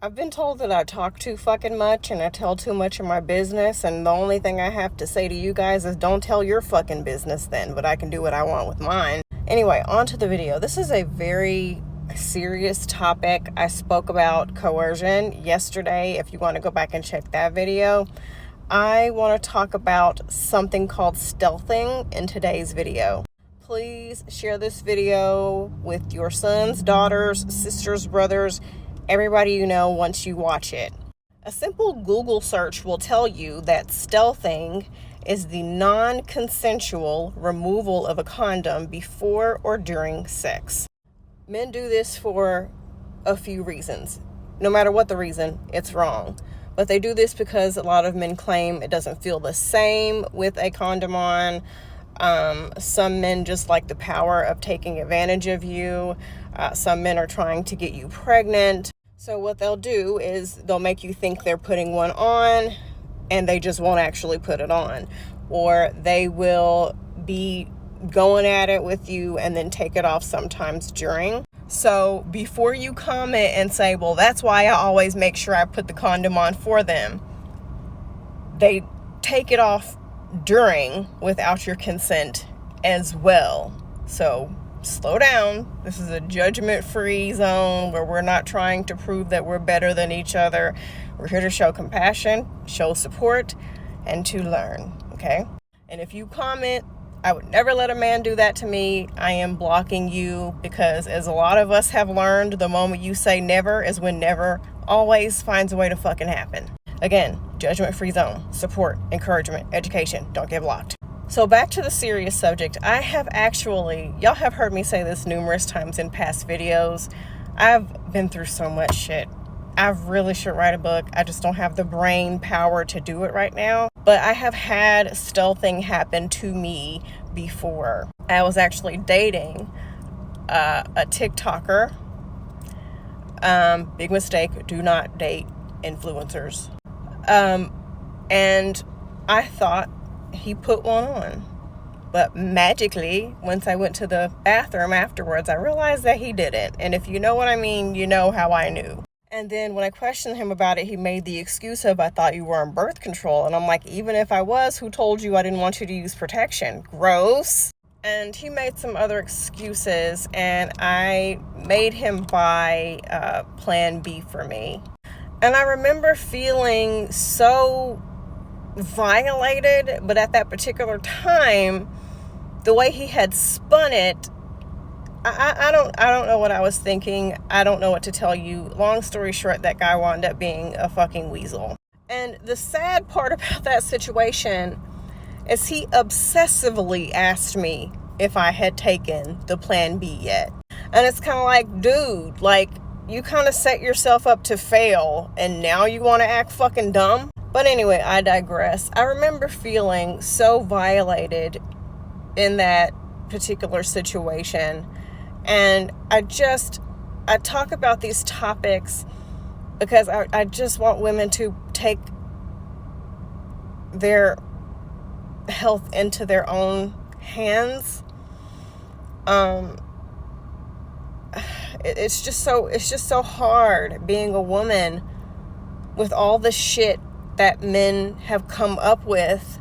I've been told that I talk too fucking much and I tell too much of my business, and the only thing I have to say to you guys is don't tell your fucking business then, but I can do what I want with mine. Anyway, on to the video. This is a very serious topic. I spoke about coercion yesterday. If you want to go back and check that video, I want to talk about something called stealthing in today's video. Please share this video with your sons, daughters, sisters, brothers, everybody you know once you watch it. A simple Google search will tell you that stealthing is the non-consensual removal of a condom before or during sex. Men do this for a few reasons. No matter what the reason, it's wrong. But they do this because a lot of men claim it doesn't feel the same with a condom on. Some men just like the power of taking advantage of you. Some men are trying to get you pregnant. So what they'll do is they'll make you think they're putting one on and they just won't actually put it on. Or they will be going at it with you and then take it off sometimes during. So before you comment and say, well, that's why I always make sure I put the condom on for them, they take it off during without your consent as well. So slow down. This is a judgment-free zone where we're not trying to prove that we're better than each other. We're here to show compassion, show support, and to learn, okay? And if you comment, I would never let a man do that to me, I am blocking you, because as a lot of us have learned, the moment you say never is when never always finds a way to fucking happen. Again, judgment-free zone, support, encouragement, education. Don't get blocked. So back to the serious subject. I have actually, y'all have heard me say this numerous times in past videos. I've been through so much shit. I really should write a book. I just don't have the brain power to do it right now. But I have had stealthing happen to me before. I was actually dating a TikToker. Big mistake. Do not date influencers. And I thought he put one on. But magically, once I went to the bathroom afterwards, I realized that he didn't. And if you know what I mean, you know how I knew. And then when I questioned him about it, he made the excuse of, I thought you were on birth control. And I'm like, even if I was, who told you I didn't want you to use protection? Gross. And he made some other excuses, and I made him buy Plan B for me. And I remember feeling so violated, but at that particular time, the way he had spun it, I don't know what I was thinking. I don't know what to tell you. Long story short, that guy wound up being a fucking weasel. And the sad part about that situation is he obsessively asked me if I had taken the Plan B yet. And it's kind of like, dude, like, you kind of set yourself up to fail and now you want to act fucking dumb? But anyway, I digress. I remember feeling so violated in that particular situation. And I talk about these topics because I just want women to take their health into their own hands. It's just so hard being a woman with all the shit that men have come up with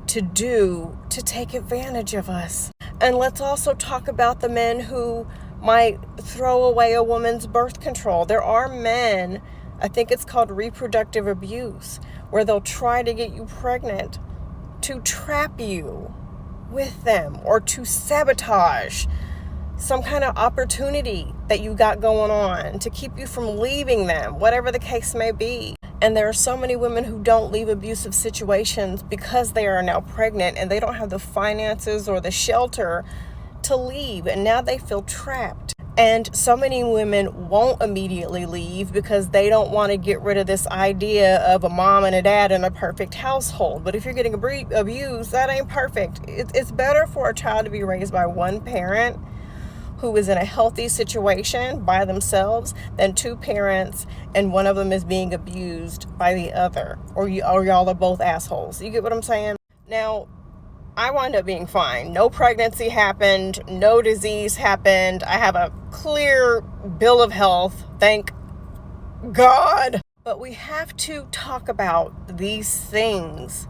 to do to take advantage of us. And let's also talk about the men who might throw away a woman's birth control. There are men, I think it's called reproductive abuse, where they'll try to get you pregnant to trap you with them or to sabotage some kind of opportunity that you got going on to keep you from leaving them, whatever the case may be. And there are so many women who don't leave abusive situations because they are now pregnant and they don't have the finances or the shelter to leave, and now they feel trapped. And so many women won't immediately leave because they don't want to get rid of this idea of a mom and a dad in a perfect household. But if you're getting abused, that ain't perfect. It's better for a child to be raised by one parent who is in a healthy situation by themselves than two parents and one of them is being abused by the other, or y'all are both assholes. You get what I'm saying? Now, I wound up being fine. No pregnancy happened. No disease happened. I have a clear bill of health. Thank God. But we have to talk about these things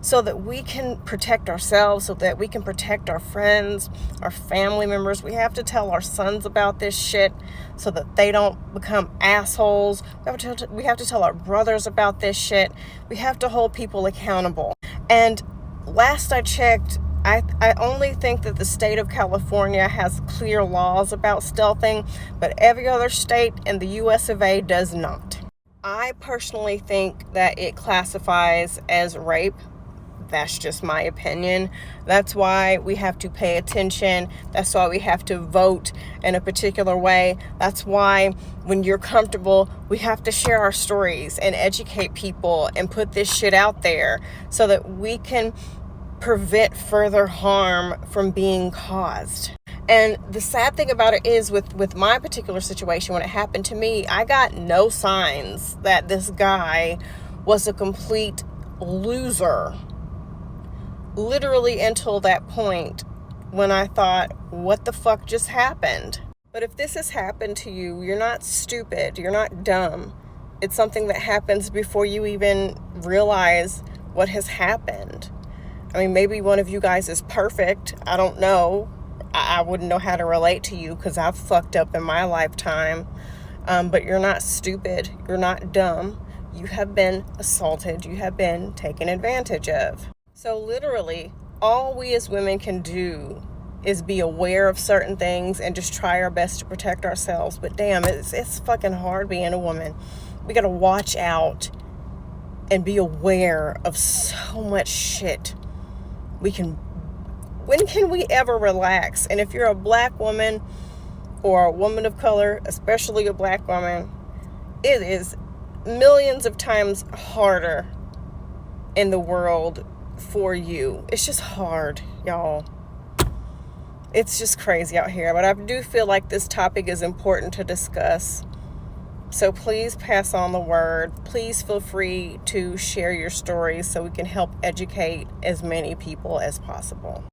so that we can protect ourselves, so that we can protect our friends, our family members. We have to tell our sons about this shit so that they don't become assholes. We have to tell our brothers about this shit. We have to hold people accountable. And last I checked, I only think that the state of California has clear laws about stealthing, but every other state in the US of A does not. I personally think that it classifies as rape. That's just my opinion. That's why we have to pay attention. That's why we have to vote in a particular way. That's why when you're comfortable, we have to share our stories and educate people and put this shit out there so that we can prevent further harm from being caused. And the sad thing about it is with my particular situation, when it happened to me, I got no signs that this guy was a complete loser. Literally until that point when I thought, what the fuck just happened? But if this has happened to you, you're not stupid, you're not dumb. It's something that happens before you even realize what has happened. I mean, maybe one of you guys is perfect. I don't know. I wouldn't know how to relate to you because I've fucked up in my lifetime. But you're not stupid. You're not dumb. You have been assaulted. You have been taken advantage of. So literally, all we as women can do is be aware of certain things and just try our best to protect ourselves. But damn, it's fucking hard being a woman. We gotta watch out and be aware of so much shit. When can we ever relax? And if you're a black woman or a woman of color, especially a black woman, it is millions of times harder in the world for you. It's just hard, y'all. It's just crazy out here. But I do feel like this topic is important to discuss. So please pass on the word. Please feel free to share your stories so we can help educate as many people as possible.